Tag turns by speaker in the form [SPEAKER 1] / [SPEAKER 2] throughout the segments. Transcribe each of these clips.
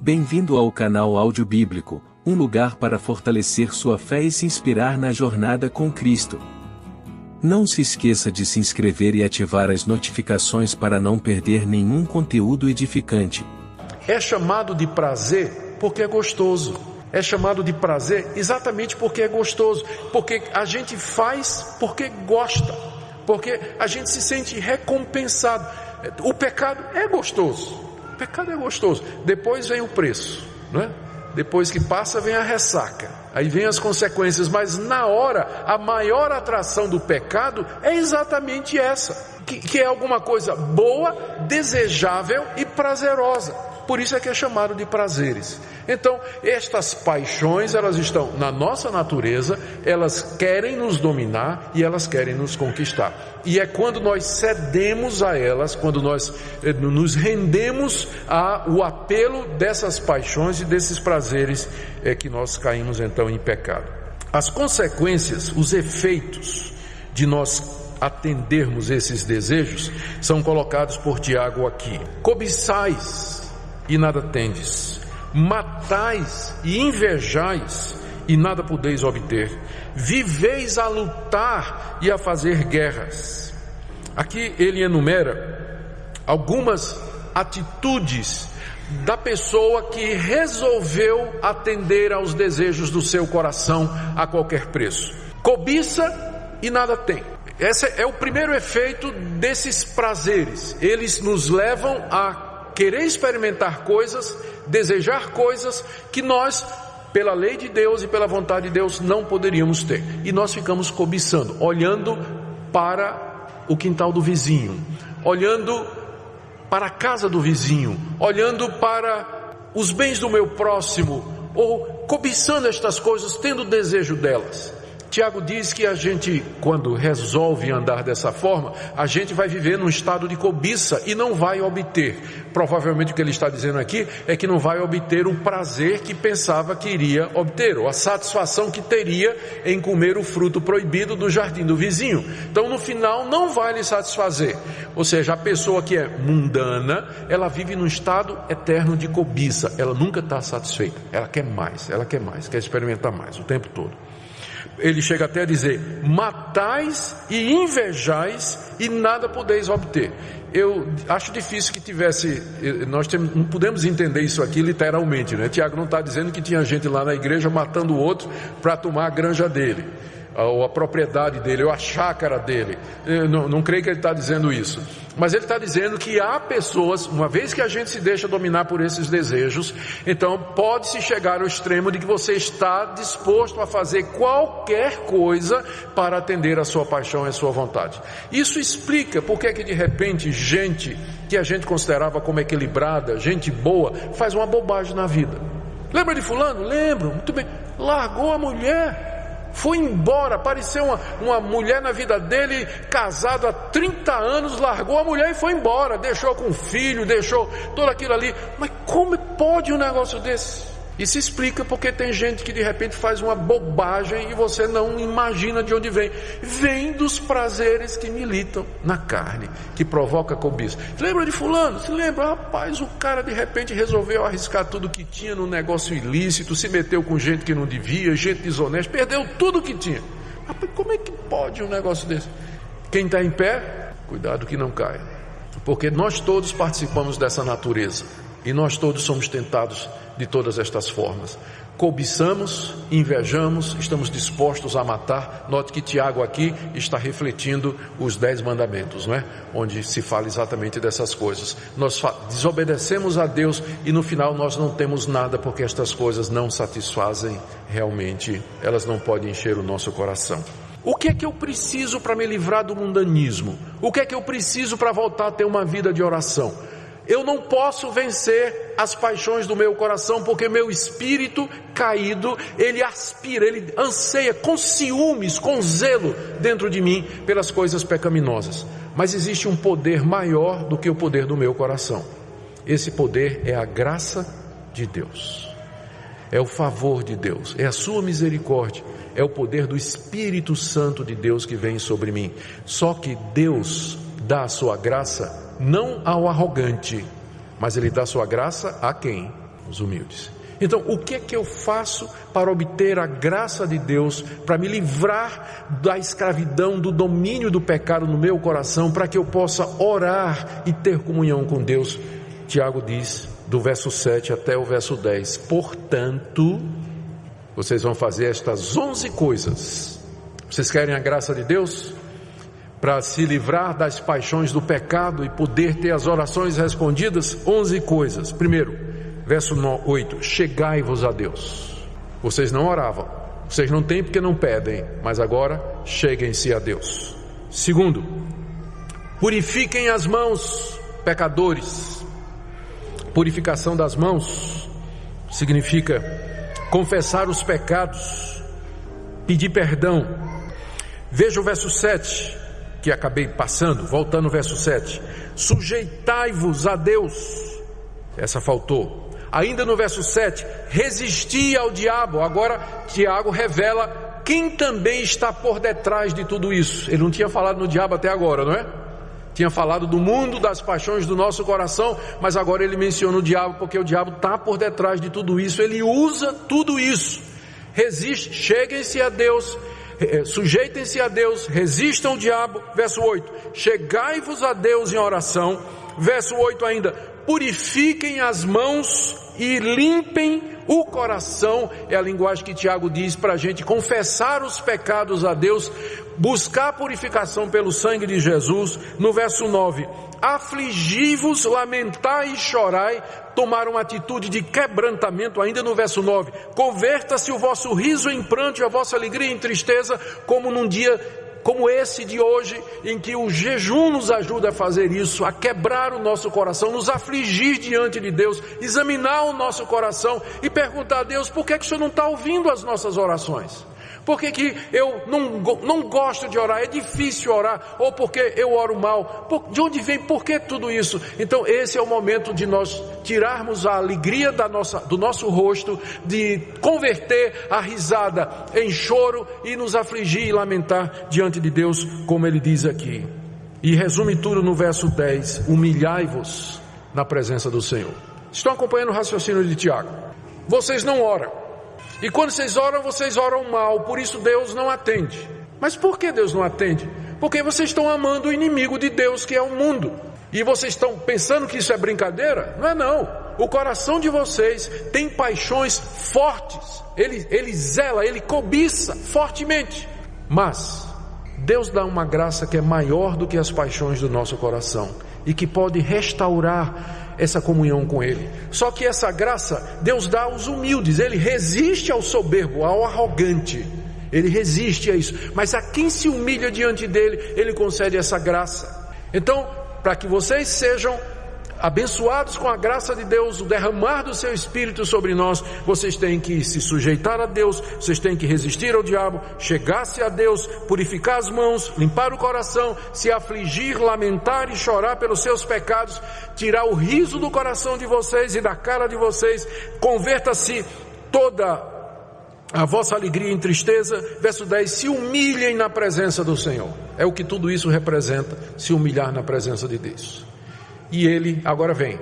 [SPEAKER 1] Bem-vindo ao canal Áudio Bíblico, um lugar para fortalecer sua fé e se inspirar na jornada com Cristo. Não se esqueça de se inscrever e ativar as notificações para não perder nenhum conteúdo edificante.
[SPEAKER 2] É chamado de prazer porque é gostoso. É chamado de prazer exatamente porque é gostoso. Porque a gente faz porque gosta. Porque a gente se sente recompensado. O pecado é gostoso. O pecado é gostoso. Depois vem o preço, não é? Depois que passa vem a ressaca. Aí vem as consequências. Mas na hora, a maior atração do pecado é exatamente essa. Que é alguma coisa boa, desejável e prazerosa. Por isso é que é chamado de prazeres. Então, estas paixões, elas estão na nossa natureza, elas querem nos dominar e elas querem nos conquistar. E é quando nós cedemos a elas, quando nós nos rendemos ao apelo dessas paixões e desses prazeres, é que nós caímos então em pecado. As consequências, os efeitos de nós atendermos esses desejos são colocados por Tiago aqui. Cobiçais e nada tendes, matais e invejais e nada podeis obter, viveis a lutar e a fazer guerras. Aqui ele enumera algumas atitudes da pessoa que resolveu atender aos desejos do seu coração a qualquer preço. Cobiça e nada tem. Esse é o primeiro efeito desses prazeres. Eles nos levam a querer experimentar coisas, desejar coisas que nós, pela lei de Deus e pela vontade de Deus, não poderíamos ter. E nós ficamos cobiçando, olhando para o quintal do vizinho, olhando para a casa do vizinho, olhando para os bens do meu próximo, ou cobiçando estas coisas, tendo desejo delas. Tiago diz que a gente, quando resolve andar dessa forma, a gente vai viver num estado de cobiça e não vai obter. Provavelmente o que ele está dizendo aqui é que não vai obter o prazer que pensava que iria obter, ou a satisfação que teria em comer o fruto proibido do jardim do vizinho. Então no final não vai lhe satisfazer. Ou seja, a pessoa que é mundana, ela vive num estado eterno de cobiça. Ela nunca está satisfeita. Ela quer mais, quer experimentar mais o tempo todo. Ele chega até a dizer: matais e invejais e nada podeis obter. Eu acho difícil que tivesse, não podemos entender isso aqui literalmente, né? Tiago não está dizendo que tinha gente lá na igreja matando o outro para tomar a granja dele, ou a propriedade dele, ou a chácara dele. Eu não creio que ele está dizendo isso. Mas ele está dizendo que há pessoas, uma vez que a gente se deixa dominar por esses desejos, então pode-se chegar ao extremo de que você está disposto a fazer qualquer coisa para atender a sua paixão e a sua vontade. Isso explica porque que de repente gente que a gente considerava como equilibrada, gente boa, faz uma bobagem na vida. Lembra de fulano? Lembro, muito bem. Largou a mulher, foi embora, apareceu uma mulher na vida dele, casado há 30 anos, largou a mulher e foi embora, deixou com o filho, deixou tudo aquilo ali. Mas como pode um negócio desse? E se explica porque tem gente que de repente faz uma bobagem e você não imagina de onde vem. Vem dos prazeres que militam na carne, que provoca cobiça. Você lembra de fulano? Se lembra? Rapaz, o cara de repente resolveu arriscar tudo que tinha no negócio ilícito, se meteu com gente que não devia, gente desonesta, perdeu tudo que tinha. Rapaz, como é que pode um negócio desse? Quem está em pé, cuidado que não caia. Porque nós todos participamos dessa natureza. E nós todos somos tentados de todas estas formas. Cobiçamos, invejamos, estamos dispostos a matar. Note que Tiago aqui está refletindo os 10 mandamentos, não é? Onde se fala exatamente dessas coisas. Nós desobedecemos a Deus e no final nós não temos nada porque estas coisas não satisfazem realmente. Elas não podem encher o nosso coração. O que é que eu preciso para me livrar do mundanismo? O que é que eu preciso para voltar a ter uma vida de oração? Eu não posso vencer as paixões do meu coração, porque meu espírito caído, ele aspira, ele anseia com ciúmes, com zelo dentro de mim pelas coisas pecaminosas. Mas existe um poder maior do que o poder do meu coração. Esse poder é a graça de Deus, é o favor de Deus, é a sua misericórdia, é o poder do Espírito Santo de Deus que vem sobre mim. Só que Deus dá a sua graça não ao arrogante, mas Ele dá a sua graça a quem? os humildes. Então, o que é que eu faço para obter a graça de Deus, para me livrar da escravidão, do domínio do pecado no meu coração, para que eu possa orar e ter comunhão com Deus? Tiago diz, do verso 7 até o verso 10, portanto, vocês vão fazer estas 11 coisas. Vocês querem a graça de Deus? Para se livrar das paixões do pecado e poder ter as orações respondidas? 11 coisas. Primeiro, verso 8, chegai-vos a Deus. Vocês não oravam, vocês não têm porque não pedem, mas agora cheguem-se a Deus. Segundo, purifiquem as mãos, pecadores. Purificação das mãos significa confessar os pecados, pedir perdão. Veja o verso 7, que acabei passando, voltando ao verso 7. Sujeitai-vos a Deus. Essa faltou. Ainda no verso 7, resisti ao diabo. Agora Tiago revela quem também está por detrás de tudo isso. Ele não tinha falado no diabo até agora, não é? Tinha falado do mundo, das paixões do nosso coração, mas agora ele menciona o diabo, porque o diabo está por detrás de tudo isso. Ele usa tudo isso. Resiste, cheguem-se a Deus, sujeitem-se a Deus, resistam ao diabo. Verso 8, chegai-vos a Deus em oração. Verso 8 ainda, purifiquem as mãos e limpem o coração. É a linguagem que Tiago diz para a gente confessar os pecados a Deus, buscar purificação pelo sangue de Jesus. No verso 9, afligi-vos, lamentai e chorai, tomar uma atitude de quebrantamento. Ainda no verso 9, converta-se o vosso riso em pranto e a vossa alegria em tristeza, como num dia como esse de hoje, em que o jejum nos ajuda a fazer isso, a quebrar o nosso coração, nos afligir diante de Deus, examinar o nosso coração e perguntar a Deus, por que que o Senhor não está ouvindo as nossas orações? Por que que eu não gosto de orar? É difícil orar, ou porque eu oro mal? De onde vem? Por que tudo isso? Então esse é o momento de nós tirarmos a alegria do nosso rosto, de converter a risada em choro e nos afligir e lamentar diante de Deus, como ele diz aqui. E resume tudo no verso 10, humilhai-vos na presença do Senhor. Estão acompanhando o raciocínio de Tiago? Vocês não oram. E quando vocês oram mal, por isso Deus não atende. Mas por que Deus não atende? Porque vocês estão amando o inimigo de Deus, que é o mundo. E vocês estão pensando que isso é brincadeira? Não é não. O coração de vocês tem paixões fortes. Ele zela, ele cobiça fortemente. Mas Deus dá uma graça que é maior do que as paixões do nosso coração e que pode restaurar essa comunhão com Ele. Só que essa graça Deus dá aos humildes. Ele resiste ao soberbo, ao arrogante. Ele resiste a isso. Mas a quem se humilha diante dele, Ele concede essa graça. Então, para que vocês sejam abençoados com a graça de Deus, o derramar do seu Espírito sobre nós, vocês têm que se sujeitar a Deus, vocês têm que resistir ao diabo, chegar-se a Deus, purificar as mãos, limpar o coração, se afligir, lamentar e chorar pelos seus pecados, tirar o riso do coração de vocês e da cara de vocês. Converta-se toda a vossa alegria em tristeza. Verso 10, se humilhem na presença do Senhor. É o que tudo isso representa, se humilhar na presença de Deus. E ele, agora vem,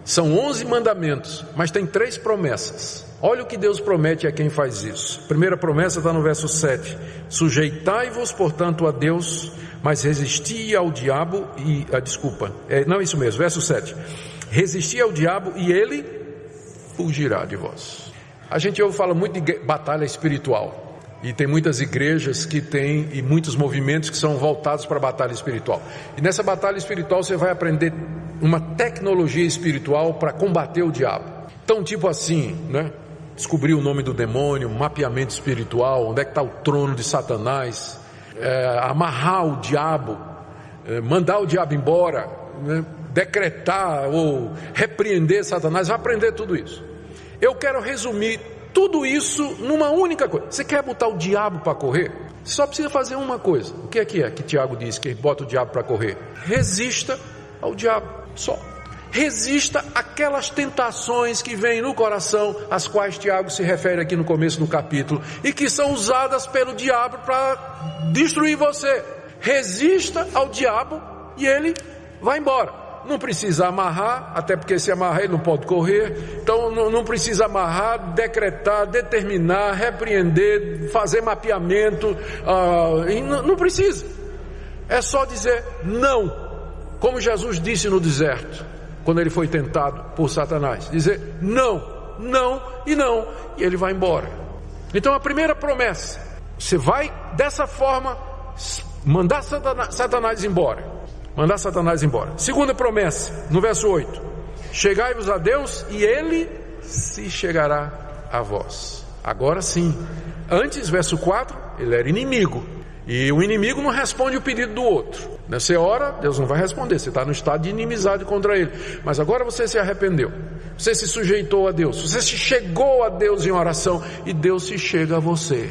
[SPEAKER 2] são 11 mandamentos, mas tem 3 promessas. Olha o que Deus promete a quem faz isso. A primeira promessa está no verso 7, sujeitai-vos portanto a Deus, mas resisti ao diabo isso mesmo, verso 7, resisti ao diabo e ele fugirá de vós. A gente fala muito de batalha espiritual. E tem muitas igrejas que têm, e muitos movimentos que são voltados para a batalha espiritual. E nessa batalha espiritual você vai aprender uma tecnologia espiritual para combater o diabo. Então, tipo assim, né? Descobrir o nome do demônio, mapeamento espiritual, onde é que está o trono de Satanás, amarrar o diabo, mandar o diabo embora, né? Decretar ou repreender Satanás, vai aprender tudo isso. Eu quero resumir tudo isso numa única coisa. Você quer botar o diabo para correr? Você só precisa fazer uma coisa. O que é que Tiago diz que bota o diabo para correr? Resista ao diabo, só. Resista aquelas tentações que vêm no coração, às quais Tiago se refere aqui no começo do capítulo, e que são usadas pelo diabo para destruir você. Resista ao diabo e ele vai embora. não precisa amarrar, até porque se amarrar ele não pode correr. Então não precisa amarrar, decretar, determinar, repreender, fazer mapeamento, não precisa. É só dizer não, como Jesus disse no deserto, quando ele foi tentado por Satanás. Dizer não, não e não, e ele vai embora. Então a primeira promessa, você vai dessa forma mandar Satanás embora. Mandar Satanás embora. Segunda promessa, no verso 8: chegai-vos a Deus e Ele se chegará a vós. Agora sim. Antes, verso 4, ele era inimigo. E o inimigo não responde o pedido do outro. Você ora, Deus não vai responder. Você está no estado de inimizade contra Ele. Mas agora você se arrependeu. Você se sujeitou a Deus. Você se chegou a Deus em oração. E Deus se chega a você.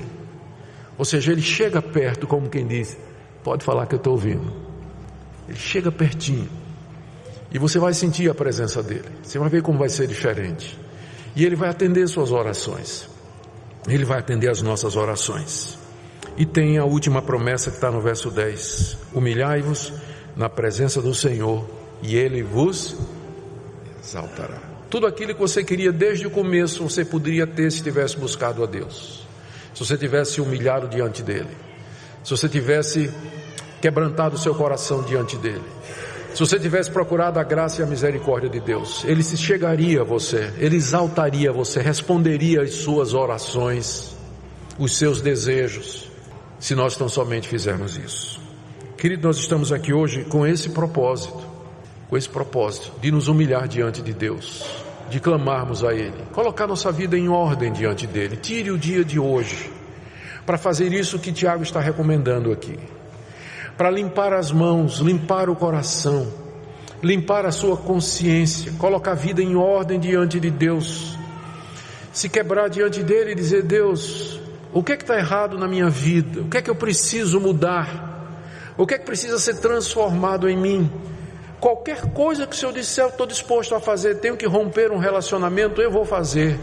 [SPEAKER 2] Ou seja, Ele chega perto, como quem diz: pode falar que eu estou ouvindo. Ele chega pertinho. E você vai sentir a presença dEle. Você vai ver como vai ser diferente. E Ele vai atender suas orações. Ele vai atender as nossas orações. E tem a última promessa que está no verso 10: humilhai-vos na presença do Senhor e Ele vos exaltará. Tudo aquilo que você queria desde o começo, você poderia ter se tivesse buscado a Deus. Se você tivesse humilhado diante dEle. Se você tivesse quebrantado o seu coração diante dEle. Se você tivesse procurado a graça e a misericórdia de Deus, Ele se chegaria a você, Ele exaltaria você, responderia às suas orações, os seus desejos, se nós tão somente fizermos isso. Querido, nós estamos aqui hoje com esse propósito de nos humilhar diante de Deus, de clamarmos a Ele, colocar nossa vida em ordem diante dEle. Tire o dia de hoje para fazer isso que Tiago está recomendando aqui, para limpar as mãos, limpar o coração, limpar a sua consciência, colocar a vida em ordem diante de Deus, se quebrar diante dEle e dizer: Deus, o que é que está errado na minha vida? O que é que eu preciso mudar? O que é que precisa ser transformado em mim? Qualquer coisa que o Senhor disser, eu estou disposto a fazer. Tenho que romper um relacionamento, eu vou fazer.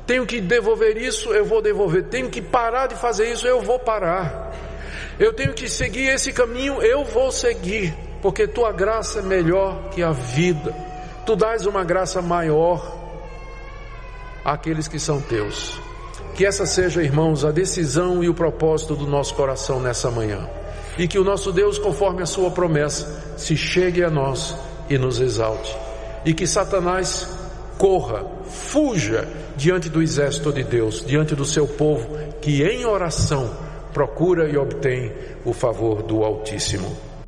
[SPEAKER 2] Tenho que devolver isso, eu vou devolver. Tenho que parar de fazer isso, eu vou parar. Eu tenho que seguir esse caminho, eu vou seguir. Porque Tua graça é melhor que a vida. Tu dás uma graça maior àqueles que são Teus. Que essa seja, irmãos, a decisão e o propósito do nosso coração nessa manhã. E que o nosso Deus, conforme a sua promessa, se chegue a nós e nos exalte. E que Satanás corra, fuja diante do exército de Deus, diante do seu povo, que em oração procura e obtém o favor do Altíssimo.